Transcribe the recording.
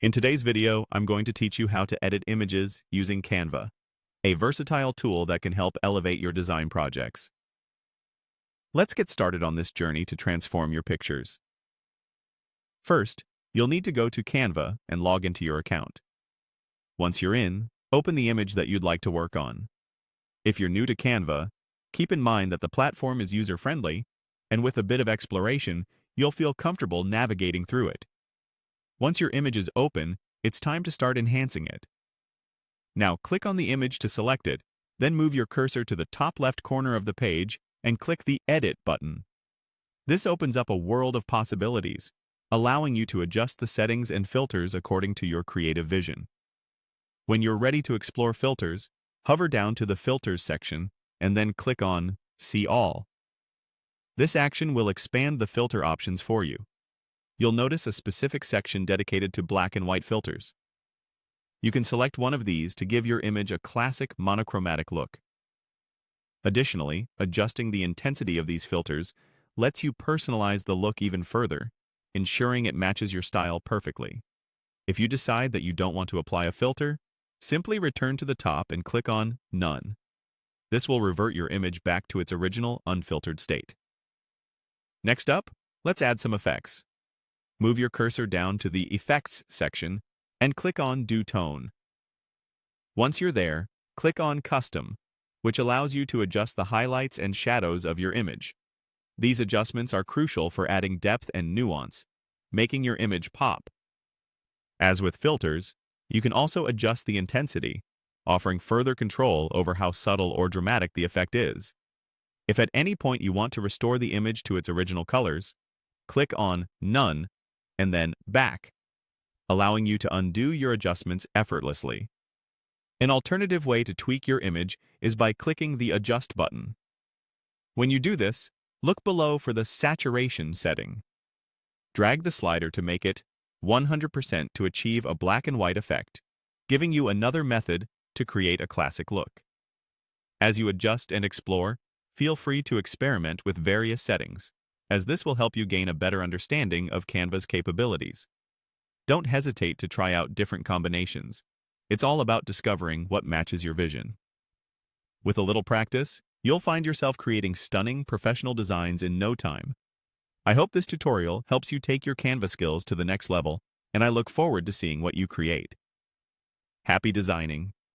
In today's video, I'm going to teach you how to edit images using Canva, a versatile tool that can help elevate your design projects. Let's get started on this journey to transform your pictures. First, you'll need to go to Canva and log into your account. Once you're in, open the image that you'd like to work on. If you're new to Canva, keep in mind that the platform is user-friendly, and with a bit of exploration, you'll feel comfortable navigating through it. Once your image is open, it's time to start enhancing it. Now click on the image to select it, then move your cursor to the top left corner of the page and click the Edit button. This opens up a world of possibilities, allowing you to adjust the settings and filters according to your creative vision. When you're ready to explore filters, hover down to the Filters section and then click on See All. This action will expand the filter options for you. You'll notice a specific section dedicated to black and white filters. You can select one of these to give your image a classic monochromatic look. Additionally, adjusting the intensity of these filters lets you personalize the look even further, ensuring it matches your style perfectly. If you decide that you don't want to apply a filter, simply return to the top and click on None. This will revert your image back to its original unfiltered state. Next up, let's add some effects. Move your cursor down to the Effects section and click on Do Tone. Once you're there, click on Custom, which allows you to adjust the highlights and shadows of your image. These adjustments are crucial for adding depth and nuance, making your image pop. As with filters, you can also adjust the intensity, offering further control over how subtle or dramatic the effect is. If at any point you want to restore the image to its original colors, click on None and then Back, allowing you to undo your adjustments effortlessly. An alternative way to tweak your image is by clicking the Adjust button. When you do this, look below for the Saturation setting. Drag the slider to make it 100% to achieve a black and white effect, giving you another method to create a classic look. As you adjust and explore, feel free to experiment with various settings, as this will help you gain a better understanding of Canva's capabilities. Don't hesitate to try out different combinations. It's all about discovering what matches your vision. With a little practice, you'll find yourself creating stunning professional designs in no time. I hope this tutorial helps you take your Canva skills to the next level, and I look forward to seeing what you create. Happy designing!